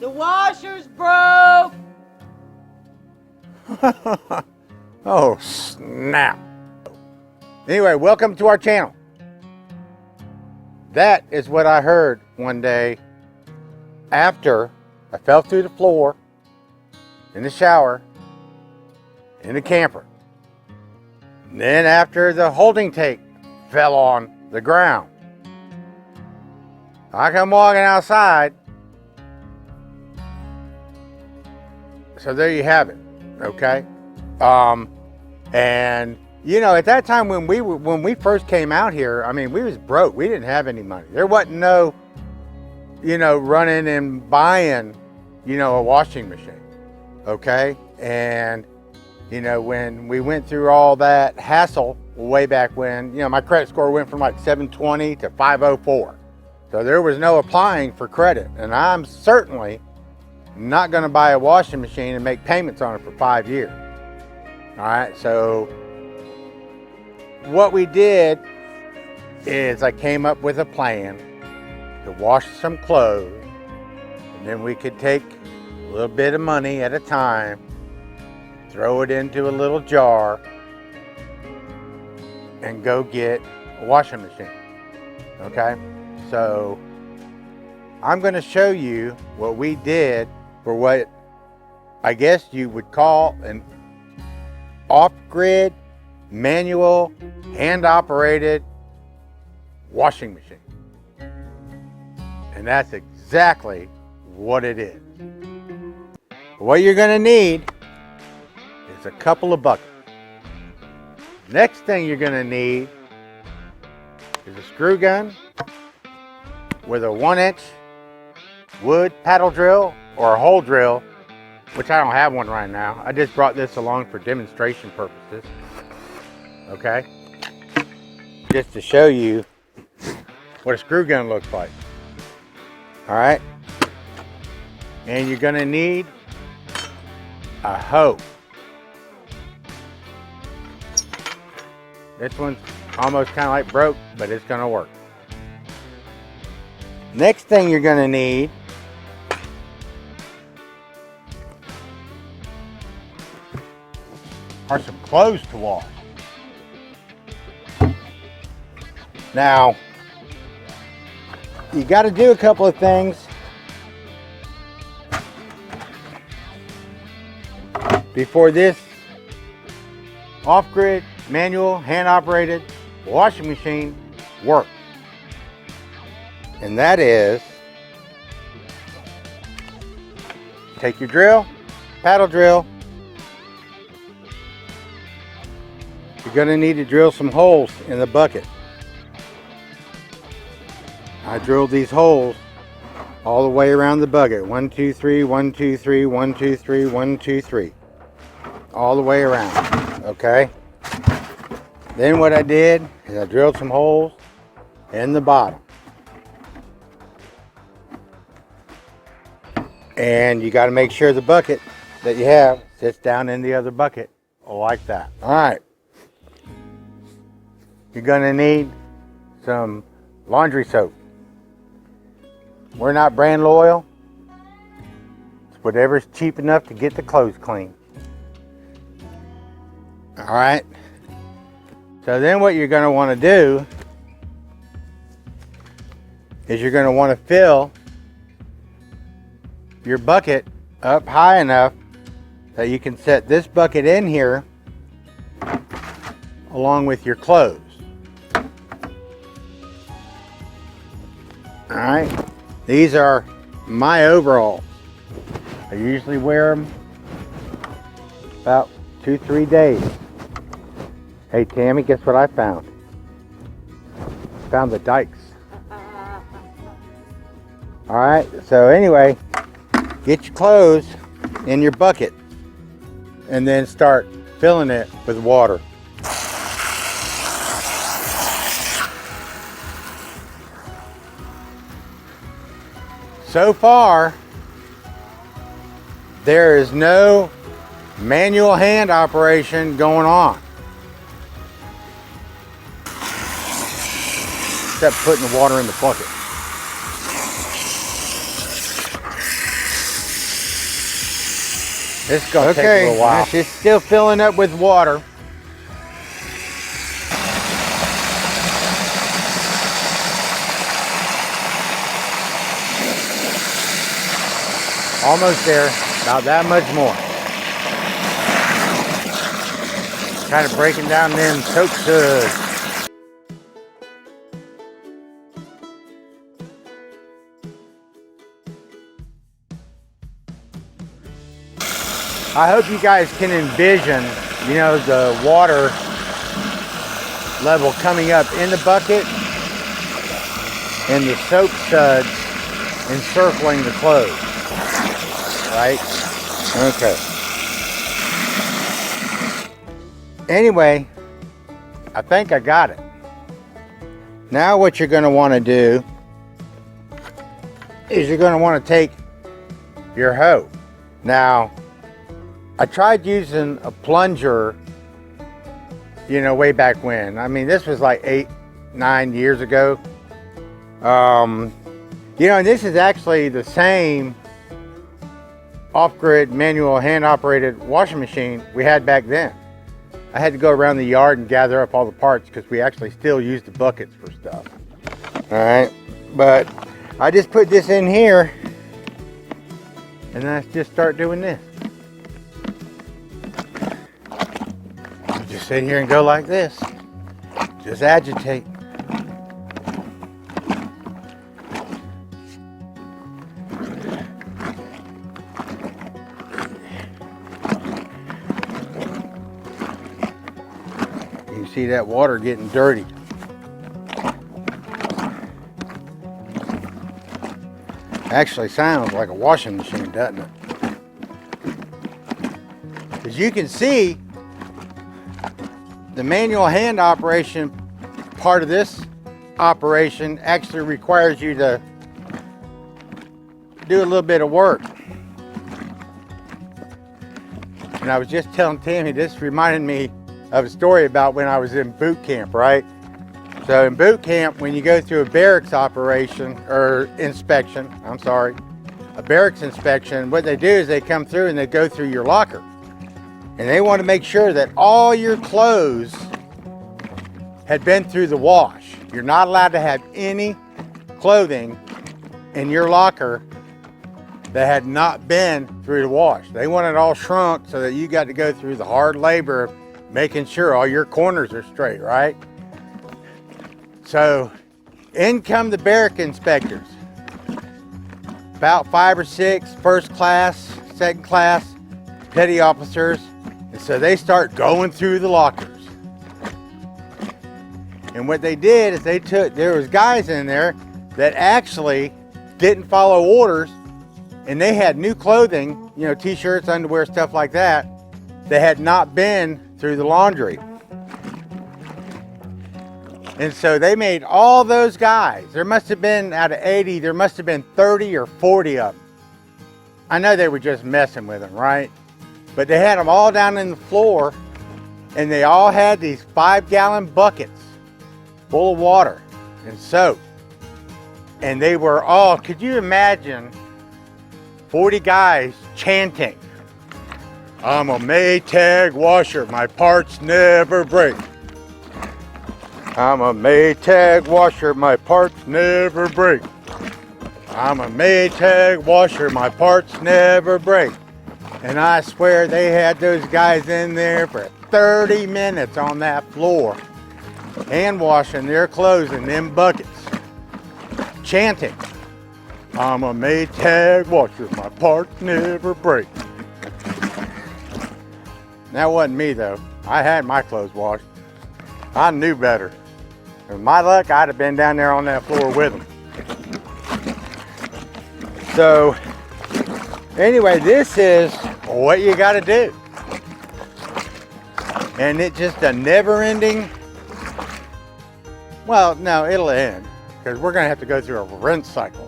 The washer's broke. Oh, snap. Anyway, welcome to our channel. That is what I heard one day after I fell through the floor, in the shower, in the camper. And then after the holding tank fell on the ground. I come walking outside. So there you have it, okay? And you know, at that time when we first came out here, I mean, we was broke. We didn't have any money. There wasn't no, you know, running and buying, you know, a washing machine, okay? And you know, when we went through all that hassle way back when, you know, my credit score went from like 720 to 504. So there was no applying for credit. And I'm certainly not going to buy a washing machine and make payments on it for 5 years. All right, so what we did is I came up with a plan to wash some clothes, and then we could take a little bit of money at a time, throw it into a little jar, and go get a washing machine. Okay, so I'm going to show you what we did for what I guess you would call an off-grid, manual, hand-operated washing machine. And that's exactly what it is. What you're going to need is a couple of buckets. Next thing you're going to need is a screw gun with a 1-inch wood paddle drill or a hole drill, which I don't have one right now. I just brought this along for demonstration purposes. Okay? Just to show you what a screw gun looks like. Alright? And you're going to need a hoe. This one's almost kind of like broke, but it's going to work. Next thing you're going to need are some clothes to wash. Now, you got to do a couple of things before this off-grid, manual, hand-operated washing machine works. And that is, take your drill, paddle drill. You're going to need to drill some holes in the bucket. I drilled these holes all the way around the bucket. 1, 2, 3, 1, 2, 3, 1, 2, 3, 1, 2, 3. All the way around, okay? Then what I did is I drilled some holes in the bottom. And you got to make sure the bucket that you have sits down in the other bucket like that. All right. You're going to need some laundry soap. We're not brand loyal. It's whatever's cheap enough to get the clothes clean. All right. So then what you're going to want to do is you're going to want to fill your bucket up high enough that you can set this bucket in here along with your clothes. All right, these are my overalls. I usually wear them about 2-3 days. Hey Tammy, guess what I found? Found the dikes. All right, so anyway, get your clothes in your bucket and then start filling it with water. So far, there is no manual hand operation going on, except putting the water in the bucket. It's gonna take a little while. It's still filling up with water. Almost there, about that much more. Kind of breaking down them soap suds. I hope you guys can envision, you know, the water level coming up in the bucket and the soap suds encircling the clothes. Right? Okay. Anyway, I think I got it. Now what you're going to want to do is you're going to want to take your hoe. Now, I tried using a plunger, you know, way back when. I mean, this was like 8-9 years ago. You know, and this is actually the same off-grid manual hand-operated washing machine we had back then. I had to go around the yard and gather up all the parts because we actually still use the buckets for stuff. All right, but I just put this in here and then I just start doing this. Just sit here and go like this. Just agitate. You see that water getting dirty. Actually sounds like a washing machine, doesn't it? As you can see, the manual hand operation part of this operation actually requires you to do a little bit of work. And I was just telling Tammy, this reminded me of a story about when I was in boot camp, right? So in boot camp, when you go through a barracks operation, or inspection, I'm sorry, a barracks inspection, what they do is they come through and they go through your locker. And they want to make sure that all your clothes had been through the wash. You're not allowed to have any clothing in your locker that had not been through the wash. They want it all shrunk so that you got to go through the hard labor of making sure all your corners are straight, right? So in come the barrack inspectors. About 5 or 6 first class, second class petty officers. And so they start going through the lockers. And what they did is there was guys in there that actually didn't follow orders, and they had new clothing, you know, t-shirts, underwear, stuff like that, that had not been through the laundry. And so they made all those guys, there must have been, out of 80, there must have been 30 or 40 of them. I know they were just messing with them, right? But they had them all down in the floor, and they all had these 5-gallon buckets full of water and soap. And they were all, could you imagine 40 guys chanting, "I'm a Maytag washer, my parts never break. I'm a Maytag washer, my parts never break. I'm a Maytag washer, my parts never break." And I swear they had those guys in there for 30 minutes on that floor, hand washing their clothes in them buckets, chanting, "I'm a Maytag washer, my parts never break." That wasn't me though. I had my clothes washed. I knew better. With my luck, I'd have been down there on that floor with them. So anyway, this is what you got to do. And it's just a never-ending, well, no, it'll end, because we're going to have to go through a rinse cycle.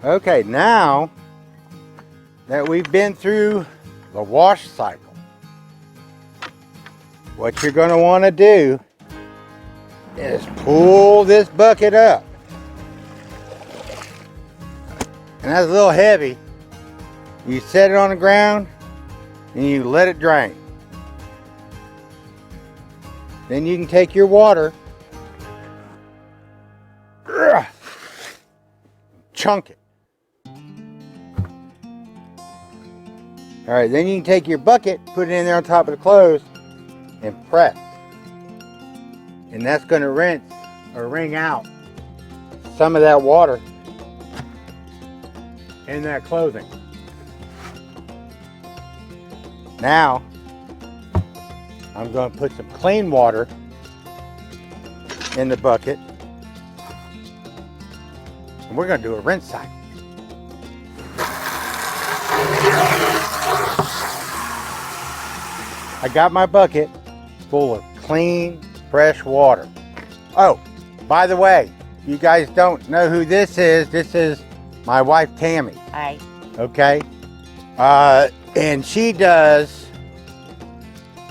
Okay, now that we've been through the wash cycle, what you're going to want to do is pull this bucket up and that's a little heavy. You set it on the ground and you let it drain. Then you can take your water, chunk it. All right, then you can take your bucket, put it in there on top of the clothes, and press. And that's going to rinse or wring out some of that water in that clothing. Now, I'm going to put some clean water in the bucket, and we're going to do a rinse cycle. I got my bucket full of clean, fresh water. Oh, by the way, you guys don't know who this is. This is my wife, Tammy. Hi. Okay? And she does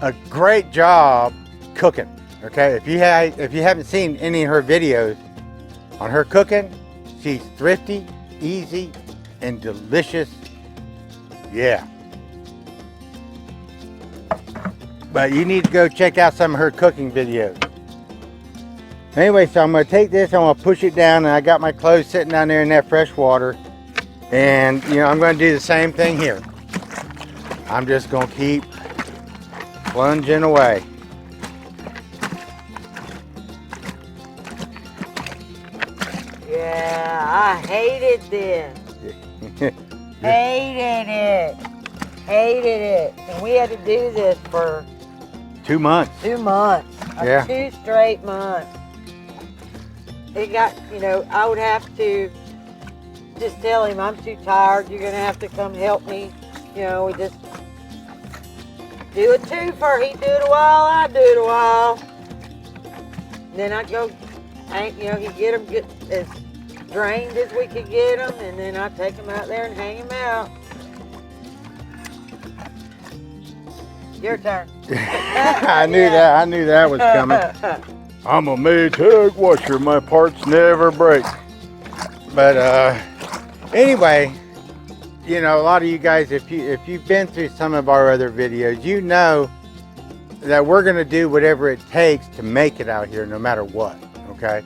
a great job cooking. Okay? If you haven't seen any of her videos on her cooking, she's thrifty, easy, and delicious. Yeah. But you need to go check out some of her cooking videos. Anyway, so I'm going to take this, I'm going to push it down, and I got my clothes sitting down there in that fresh water. And, you know, I'm going to do the same thing here. I'm just going to keep plunging away. Yeah, I hated this. Hated it. Hated it. And we had to do this for 2 months. 2 months. Yeah. 2 straight months. It got, you know, I would have to just tell him, I'm too tired. You're going to have to come help me. You know, we just do a twofer. He'd do it a while, I'd do it a while. And then I'd go, you know, he'd get them as drained as we could get them. And then I'd take them out there and hang them out. Your turn. I knew that was coming. I'm a Maytag washer. My parts never break. But anyway, you know, a lot of you guys, if you've been through some of our other videos, you know that we're going to do whatever it takes to make it out here, no matter what. Okay?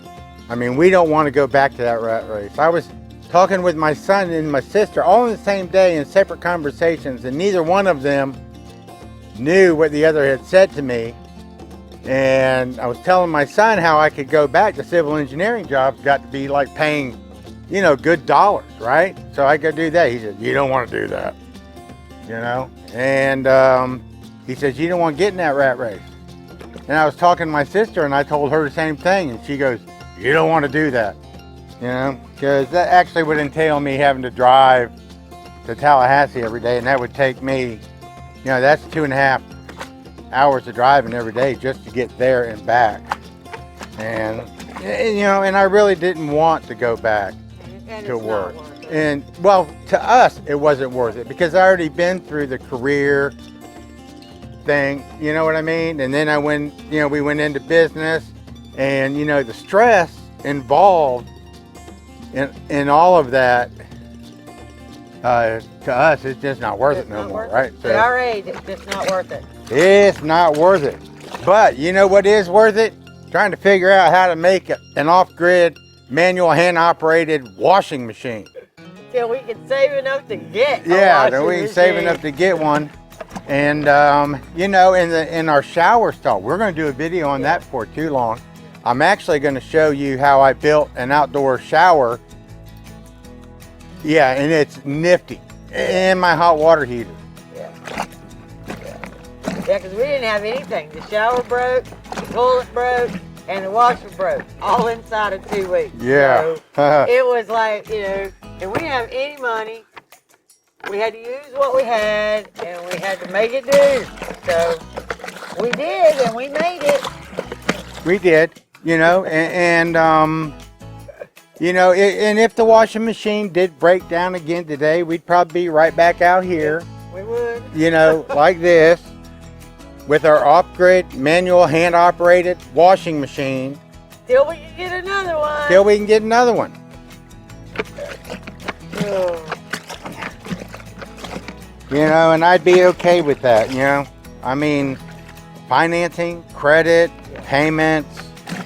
I mean, we don't want to go back to that rat race. I was talking with my son and my sister all on the same day in separate conversations, and neither one of them knew what the other had said to me. And I was telling my son how I could go back to civil engineering jobs, got to be like paying, you know, good dollars, right? So I could do that. He said, you don't want to do that, you know? And he says, you don't want to get in that rat race. And I was talking to my sister and I told her the same thing. And she goes, you don't want to do that, you know? Because that actually would entail me having to drive to Tallahassee every day. And that would take me, you know, that's 2.5 hours of driving every day just to get there and back. And you know, and I really didn't want to go back to work. And well, to us, it wasn't worth it because I already been through the career thing, you know what I mean? And then we went into business, and you know, the stress involved in all of that, to us, it's just not worth it no more, right? So, at our age, it's just not worth it. It's not worth it. But you know what is worth it? Trying to figure out how to make an off-grid, manual, hand-operated washing machine. Till we can save enough to get a then we washing can save machine. enough to get one. And you know, in our shower stall, we're going to do a video on that before too long. I'm actually going to show you how I built an outdoor shower. Yeah, and it's nifty. And my hot water heater. Yeah, because we didn't have anything. The shower broke, the toilet broke, and the washer broke. All inside of 2 weeks. Yeah. So it was like, you know, and we didn't have any money. We had to use what we had, and we had to make it do. So we did, and we made it. We did, you know, and you know, and if the washing machine did break down again today, we'd probably be right back out here. We would. You know, like this, with our off-grid, manual, hand-operated washing machine. Till we can get another one. Till we can get another one. Oh, You know, and I'd be okay with that, you know. I mean, financing, credit, payments,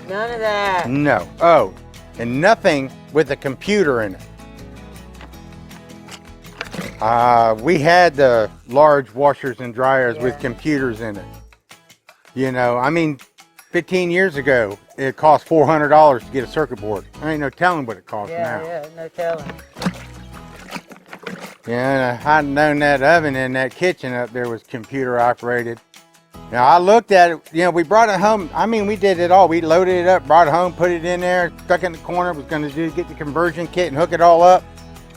none of that. no. Oh, and nothing with a computer in it. We had the large washers and dryers with Yeah. computers in it. You know, I mean, 15 years ago, it cost $400 to get a circuit board. I ain't no telling what it costs Yeah, now. yeah, no telling. Yeah, and I'd known that oven in that kitchen up there was computer operated. Now I looked at it, you know, we brought it home. I mean, we did it all. We loaded it up, brought it home, put it in there, stuck it in the corner, was gonna get the conversion kit and hook it all up.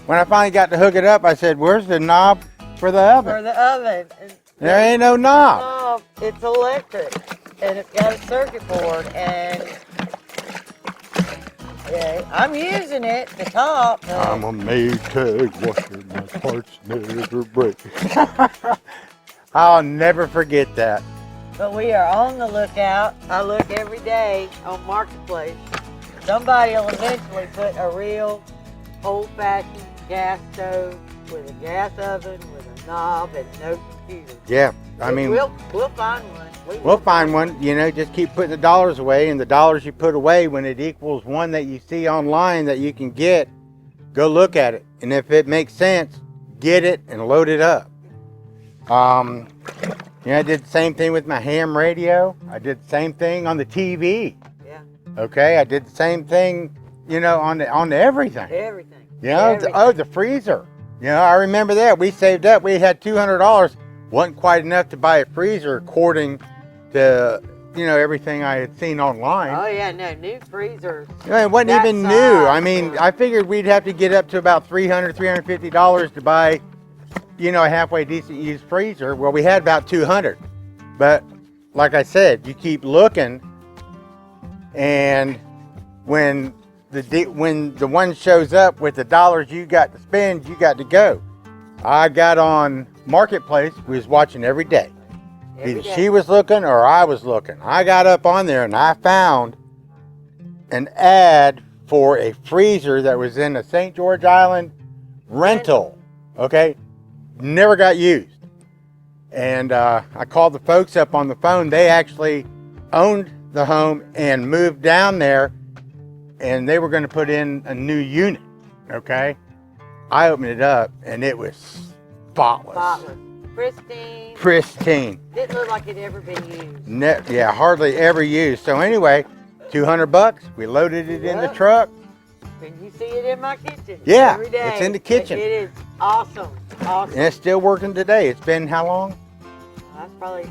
When I finally got to hook it up, I said, where's the knob for the For oven? the oven. And There ain't no knob. it's electric, and it's got a circuit board, and yeah, I'm using it, the top. but- I'm a Maytag washer, my parts never break. I'll never forget that. But we are on the lookout. I look every day on Marketplace. Somebody will eventually put a real old-fashioned gas stove with a gas oven with a knob and no computer. Yeah, I mean, we'll find one. we'll find one. You know, just keep putting the dollars away, and the dollars you put away, when it equals one that you see online that you can get, go look at it. And if it makes sense, get it and load it up. You know, I did the same thing with my ham radio. I did the same thing on the TV. Yeah, Okay, I did the same thing, you know, on everything. everything. You know, Everything. the freezer. You know, I remember that. We saved up. We had $200. Wasn't quite enough to buy a freezer according to, you know, everything I had seen online. Oh yeah, no, new freezers. You know, it wasn't that even new. size I mean, or- I figured we'd have to get up to about $350 to buy, you know, a halfway decent used freezer. Well, we had about 200. But like I said, you keep looking, and when the one shows up with the dollars you got to spend, you got to go. I got on Marketplace. We was watching every day. Every Either day. she was looking or I was looking. I got up on there and I found an ad for a freezer that was in a St. George Island rental. Okay, never got used. And I called the folks up on the phone. They actually owned the home and moved down there, and they were going to put in a new unit. Okay, I opened it up and it was spotless. Spotless. Pristine. Pristine. Didn't look like it ever been used. Yeah, hardly ever used. So anyway, $200. We loaded it in the Yeah. truck. And you see it in my kitchen. Yeah, every day. it's in the kitchen. It is awesome. Awesome. And it's still working today. It's been how long? That's probably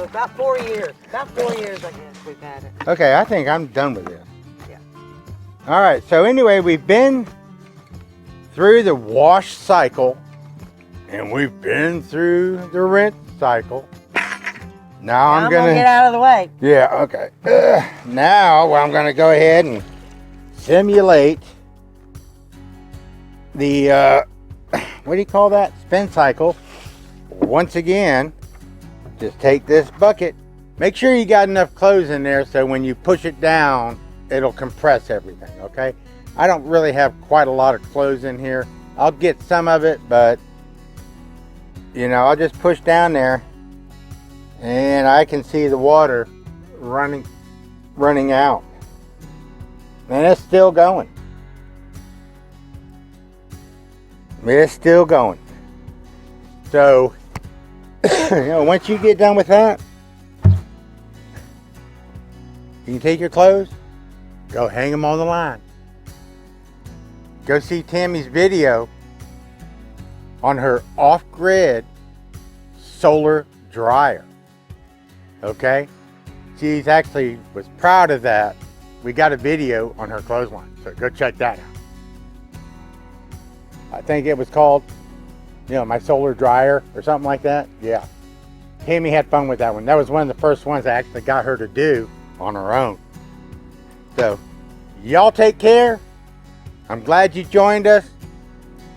about 4 years. About 4 years, I guess, we've had it. Okay, I think I'm done with this. Yeah. All right, so anyway, we've been through the wash cycle, and we've been through the rinse cycle. Now I'm gonna get out of the way. Yeah, okay. Now I'm gonna go ahead and simulate the, what do you call that? Spin cycle. Once again, just take this bucket. Make sure you got enough clothes in there so when you push it down, it'll compress everything, okay? I don't really have quite a lot of clothes in here. I'll get some of it, but, you know, I'll just push down there and I can see the water running out. And it's still going. It's still going. So, you know, once you get done with that, you can take your clothes, go hang them on the line. Go see Tammy's video on her off-grid solar dryer. Okay? She's actually was proud of that. We got a video on her clothesline, so go check that out. I think it was called, you know, my solar dryer or something like that. Yeah. Tammy had fun with that one. That was one of the first ones I actually got her to do on her own. So, y'all take care. I'm glad you joined us.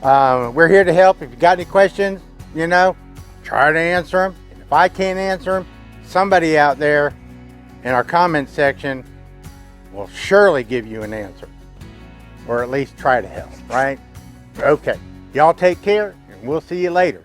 We're here to help. If you got any questions, you know, try to answer them. And if I can't answer them, somebody out there in our comment section will surely give you an answer, or at least try to help, right? Okay, y'all take care, and we'll see you later.